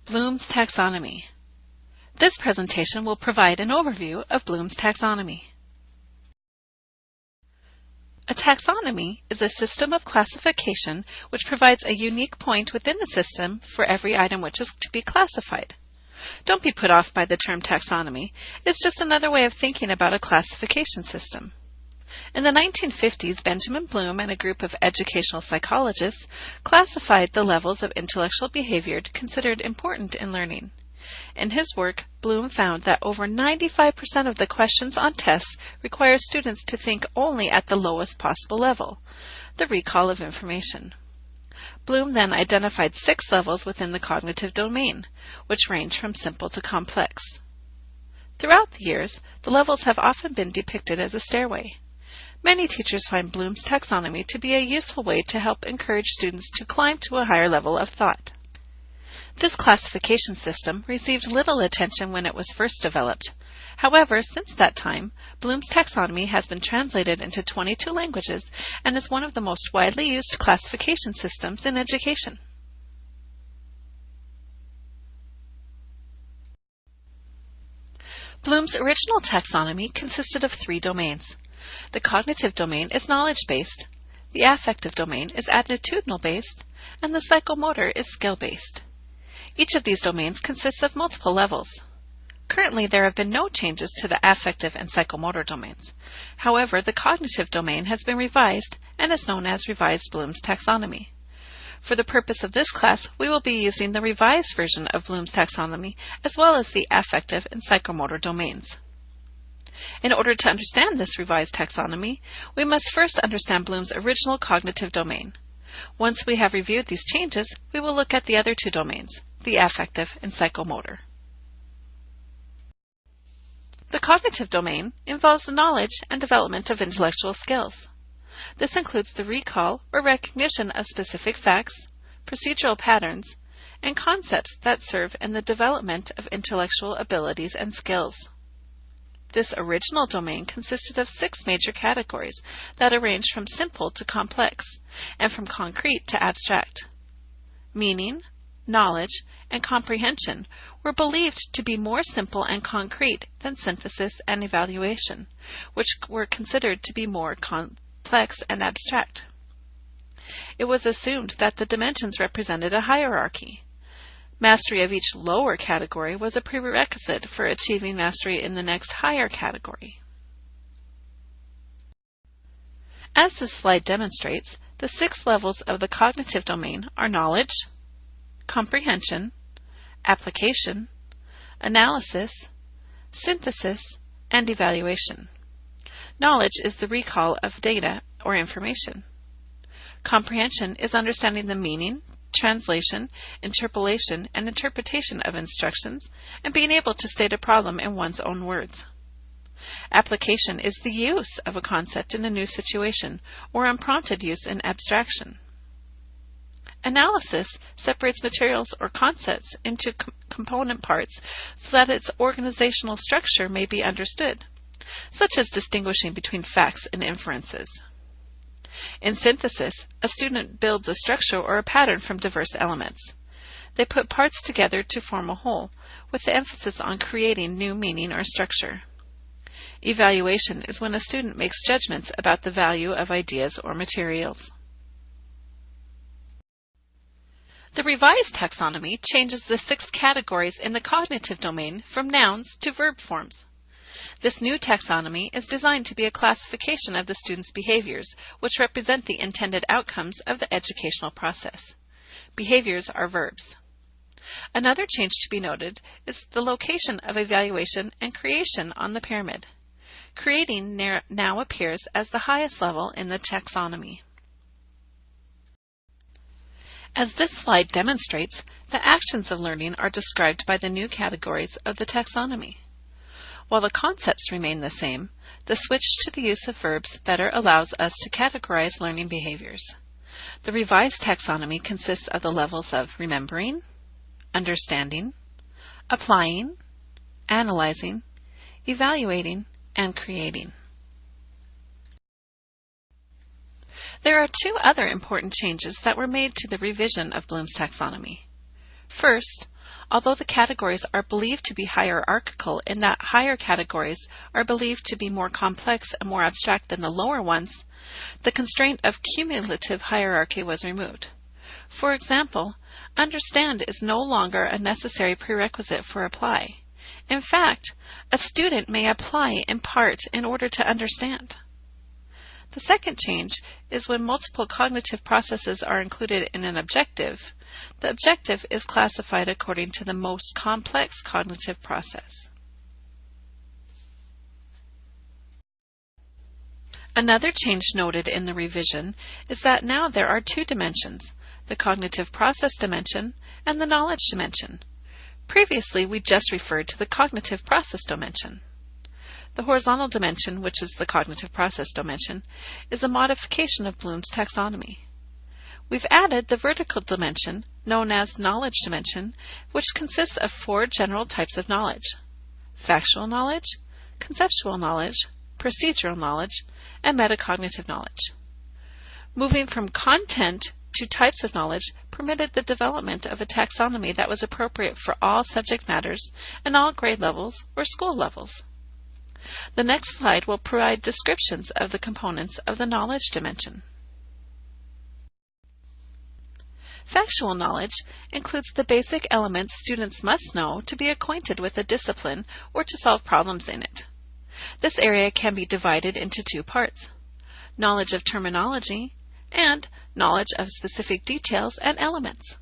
Bloom's Taxonomy. This presentation will provide an overview of Bloom's taxonomy. A taxonomy is a system of classification which provides a unique point within the system for every item which is to be classified. Don't be put off by the term taxonomy. It's just another way of thinking about a classification system. In the 1950s, Benjamin Bloom and a group of educational psychologists classified the levels of intellectual behavior considered important in learning. In his work, Bloom found that over 95% of the questions on tests require students to think only at the lowest possible level, the recall of information. Bloom then identified 6 levels within the cognitive domain, which range from simple to complex. Throughout the years, the levels have often been depicted as a stairway. Many teachers find Bloom's taxonomy to be a useful way to help encourage students to climb to a higher level of thought. This classification system received little attention when it was first developed. However, since that time, Bloom's taxonomy has been translated into 22 languages and is one of the most widely used classification systems in education. Bloom's original taxonomy consisted of 3 domains. The cognitive domain is knowledge-based, the affective domain is attitudinal-based, and the psychomotor is skill-based. Each of these domains consists of multiple levels. Currently, there have been no changes to the affective and psychomotor domains. However, the cognitive domain has been revised and is known as Revised Bloom's Taxonomy. For the purpose of this class, we will be using the revised version of Bloom's taxonomy as well as the affective and psychomotor domains. In order to understand this revised taxonomy, we must first understand Bloom's original cognitive domain. Once we have reviewed these changes, we will look at the other 2 domains, the affective and psychomotor. The cognitive domain involves the knowledge and development of intellectual skills. This includes the recall or recognition of specific facts, procedural patterns, and concepts that serve in the development of intellectual abilities and skills. This original domain consisted of 6 major categories that arranged from simple to complex and from concrete to abstract. Meaning, knowledge, and comprehension were believed to be more simple and concrete than synthesis and evaluation, which were considered to be more complex and abstract. It was assumed that the dimensions represented a hierarchy. Mastery of each lower category was a prerequisite for achieving mastery in the next higher category. As this slide demonstrates, the 6 levels of the cognitive domain are knowledge, comprehension, application, analysis, synthesis, and evaluation. Knowledge is the recall of data or information. Comprehension is understanding the meaning, translation, interpolation, and interpretation of instructions, and being able to state a problem in one's own words. Application is the use of a concept in a new situation, or unprompted use in abstraction. Analysis separates materials or concepts into component parts so that its organizational structure may be understood, such as distinguishing between facts and inferences. In synthesis, a student builds a structure or a pattern from diverse elements. They put parts together to form a whole, with the emphasis on creating new meaning or structure. Evaluation is when a student makes judgments about the value of ideas or materials. The revised taxonomy changes the 6 categories in the cognitive domain from nouns to verb forms. This new taxonomy is designed to be a classification of the students' behaviors, which represent the intended outcomes of the educational process. Behaviors are verbs. Another change to be noted is the location of evaluation and creation on the pyramid. Creating now appears as the highest level in the taxonomy. As this slide demonstrates, the actions of learning are described by the new categories of the taxonomy. While the concepts remain the same, the switch to the use of verbs better allows us to categorize learning behaviors. The revised taxonomy consists of the levels of remembering, understanding, applying, analyzing, evaluating, and creating. There are 2 other important changes that were made to the revision of Bloom's taxonomy. First, Although the categories are believed to be hierarchical in that higher categories are believed to be more complex and more abstract than the lower ones, the constraint of cumulative hierarchy was removed. For example, understand is no longer a necessary prerequisite for apply. In fact, a student may apply in part in order to understand. The second change is when multiple cognitive processes are included in an objective, the objective is classified according to the most complex cognitive process. Another change noted in the revision is that now there are two dimensions, the cognitive process dimension and the knowledge dimension. Previously, we just referred to the cognitive process dimension. The horizontal dimension, which is the cognitive process dimension, is a modification of Bloom's taxonomy. We've added the vertical dimension, known as knowledge dimension, which consists of four general types of knowledge: factual knowledge, conceptual knowledge, procedural knowledge, and metacognitive knowledge. Moving from content to types of knowledge permitted the development of a taxonomy that was appropriate for all subject matters and all grade levels or school levels. The next slide will provide descriptions of the components of the knowledge dimension. Factual knowledge includes the basic elements students must know to be acquainted with a discipline or to solve problems in it. This area can be divided into two parts: knowledge of terminology and knowledge of specific details and elements.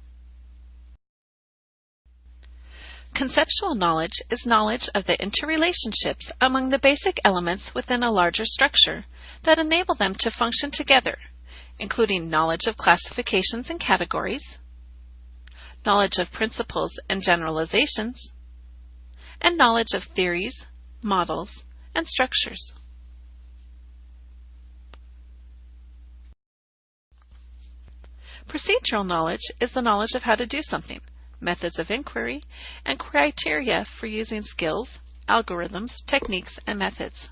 Conceptual knowledge is knowledge of the interrelationships among the basic elements within a larger structure that enable them to function together, including knowledge of classifications and categories, knowledge of principles and generalizations, and knowledge of theories, models, and structures. Procedural knowledge is the knowledge of how to do something, methods of inquiry, and criteria for using skills, algorithms, techniques, and methods.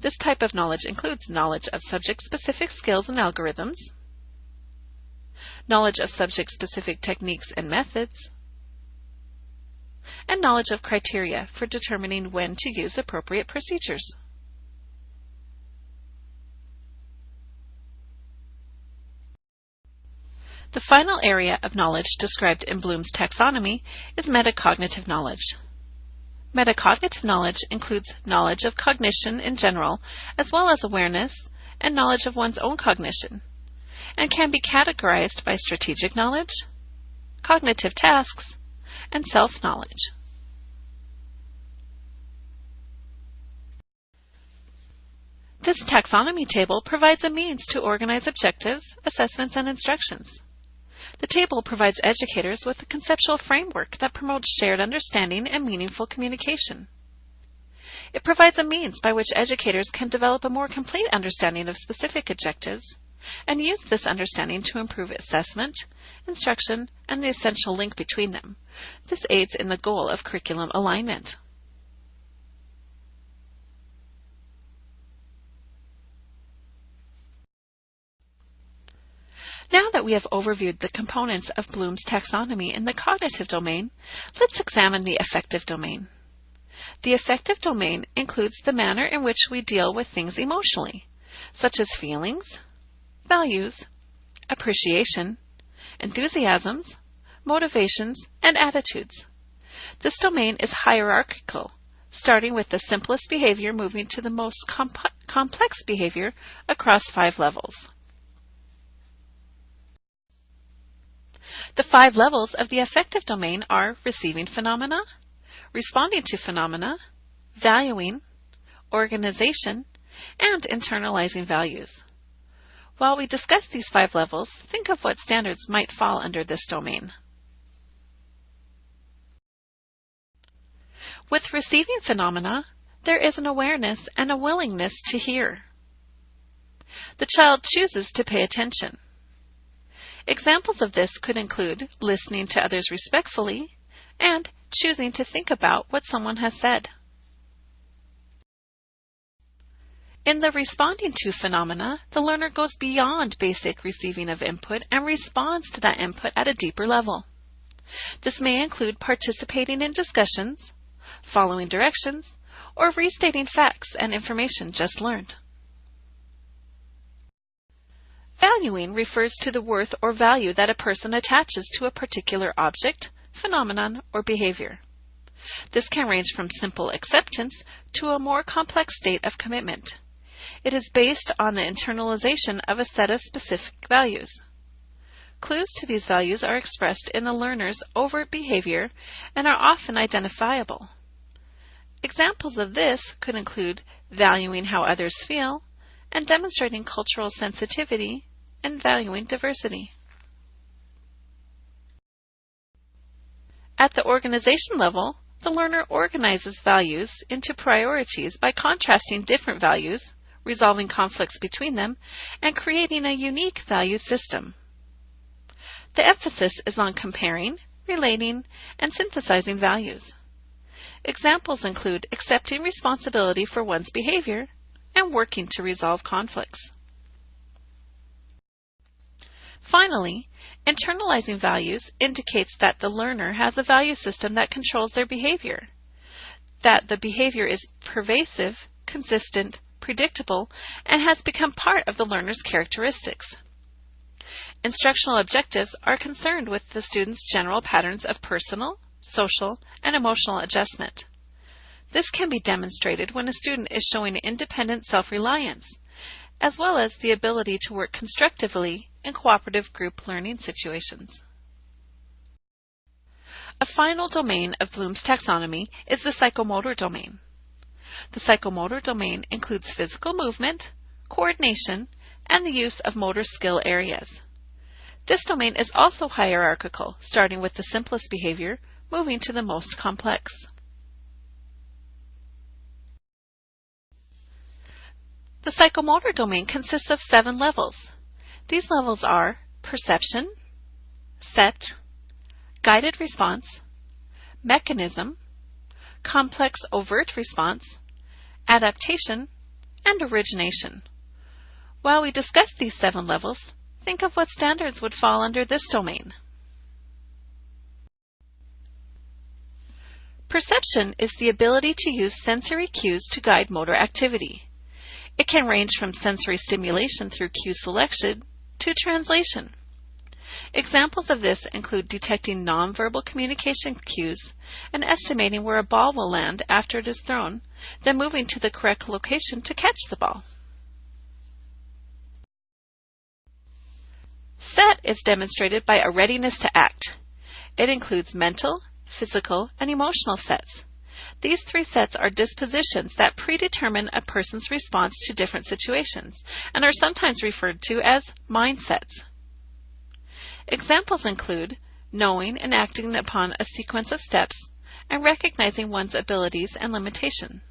This type of knowledge includes knowledge of subject-specific skills and algorithms, knowledge of subject-specific techniques and methods, and knowledge of criteria for determining when to use appropriate procedures. The final area of knowledge described in Bloom's taxonomy is metacognitive knowledge. Metacognitive knowledge includes knowledge of cognition in general, as well as awareness and knowledge of one's own cognition, and can be categorized by strategic knowledge, cognitive tasks, and self-knowledge. This taxonomy table provides a means to organize objectives, assessments, and instructions. The table provides educators with a conceptual framework that promotes shared understanding and meaningful communication. It provides a means by which educators can develop a more complete understanding of specific objectives and use this understanding to improve assessment, instruction, and the essential link between them. This aids in the goal of curriculum alignment. Now that we have overviewed the components of Bloom's taxonomy in the cognitive domain, let's examine the affective domain. The affective domain includes the manner in which we deal with things emotionally, such as feelings, values, appreciation, enthusiasms, motivations, and attitudes. This domain is hierarchical, starting with the simplest behavior moving to the most complex behavior across 5 levels. The 5 levels of the affective domain are receiving phenomena, responding to phenomena, valuing, organization, and internalizing values. While we discuss these 5 levels, think of what standards might fall under this domain. With receiving phenomena, there is an awareness and a willingness to hear. The child chooses to pay attention. Examples of this could include listening to others respectfully and choosing to think about what someone has said. In the responding to phenomena, the learner goes beyond basic receiving of input and responds to that input at a deeper level. This may include participating in discussions, following directions, or restating facts and information just learned. Valuing refers to the worth or value that a person attaches to a particular object, phenomenon, or behavior. This can range from simple acceptance to a more complex state of commitment. It is based on the internalization of a set of specific values. Clues to these values are expressed in the learner's overt behavior and are often identifiable. Examples of this could include valuing how others feel and demonstrating cultural sensitivity and valuing diversity. At the organization level, the learner organizes values into priorities by contrasting different values, resolving conflicts between them, and creating a unique value system. The emphasis is on comparing, relating, and synthesizing values. Examples include accepting responsibility for one's behavior and working to resolve conflicts. Finally, internalizing values indicates that the learner has a value system that controls their behavior, that the behavior is pervasive, consistent, predictable, and has become part of the learner's characteristics. Instructional objectives are concerned with the student's general patterns of personal, social, and emotional adjustment. This can be demonstrated when a student is showing independent self-reliance, as well as the ability to work constructively in cooperative group learning situations. A final domain of Bloom's taxonomy is the psychomotor domain. The psychomotor domain includes physical movement, coordination, and the use of motor skill areas. This domain is also hierarchical, starting with the simplest behavior, moving to the most complex. The psychomotor domain consists of 7 levels. These levels are perception, set, guided response, mechanism, complex overt response, adaptation, and origination. While we discuss these 7 levels, think of what standards would fall under this domain. Perception is the ability to use sensory cues to guide motor activity. It can range from sensory stimulation through cue selection to translation. Examples of this include detecting nonverbal communication cues and estimating where a ball will land after it is thrown, then moving to the correct location to catch the ball. Set is demonstrated by a readiness to act. It includes mental, physical, and emotional sets. These 3 sets are dispositions that predetermine a person's response to different situations and are sometimes referred to as mindsets. Examples include knowing and acting upon a sequence of steps and recognizing one's abilities and limitation.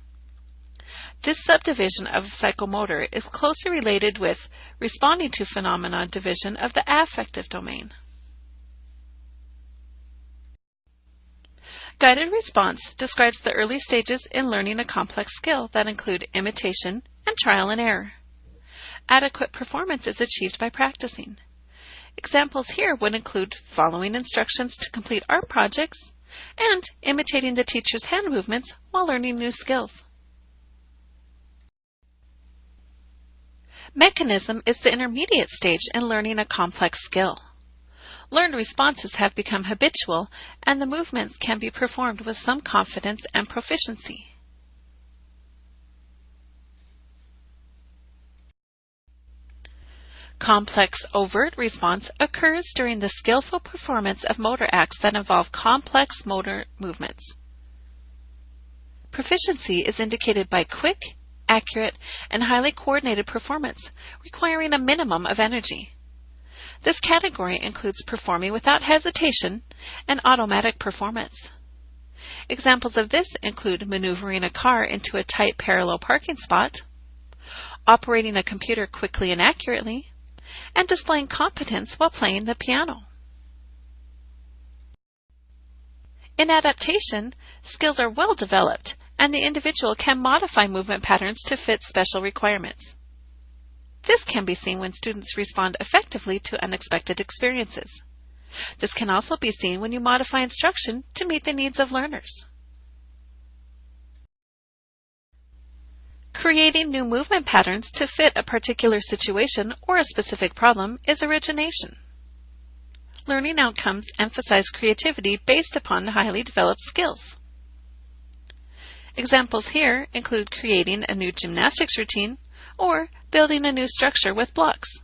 This subdivision of psychomotor is closely related with responding to phenomena division of the affective domain. Guided response describes the early stages in learning a complex skill that include imitation and trial and error. Adequate performance is achieved by practicing. Examples here would include following instructions to complete art projects and imitating the teacher's hand movements while learning new skills. Mechanism is the intermediate stage in learning a complex skill. Learned responses have become habitual, and the movements can be performed with some confidence and proficiency. Complex overt response occurs during the skillful performance of motor acts that involve complex motor movements. Proficiency is indicated by quick, accurate, and highly coordinated performance, requiring a minimum of energy. This category includes performing without hesitation and automatic performance. Examples of this include maneuvering a car into a tight parallel parking spot, operating a computer quickly and accurately, and displaying competence while playing the piano. In adaptation, skills are well developed, and the individual can modify movement patterns to fit special requirements. This can be seen when students respond effectively to unexpected experiences. This can also be seen when you modify instruction to meet the needs of learners. Creating new movement patterns to fit a particular situation or a specific problem is origination. Learning outcomes emphasize creativity based upon highly developed skills. Examples here include creating a new gymnastics routine or building a new structure with blocks.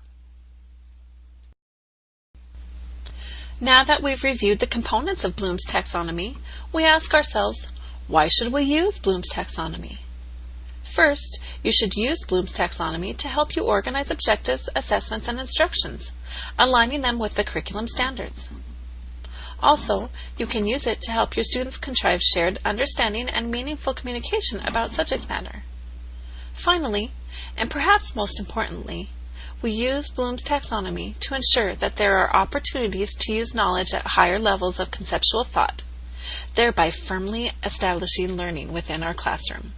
Now that we've reviewed the components of Bloom's taxonomy, we ask ourselves, why should we use Bloom's taxonomy? First, you should use Bloom's taxonomy to help you organize objectives, assessments, and instructions, aligning them with the curriculum standards. Also, you can use it to help your students contrive shared understanding and meaningful communication about subject matter. Finally, and perhaps most importantly, we use Bloom's taxonomy to ensure that there are opportunities to use knowledge at higher levels of conceptual thought, thereby firmly establishing learning within our classroom.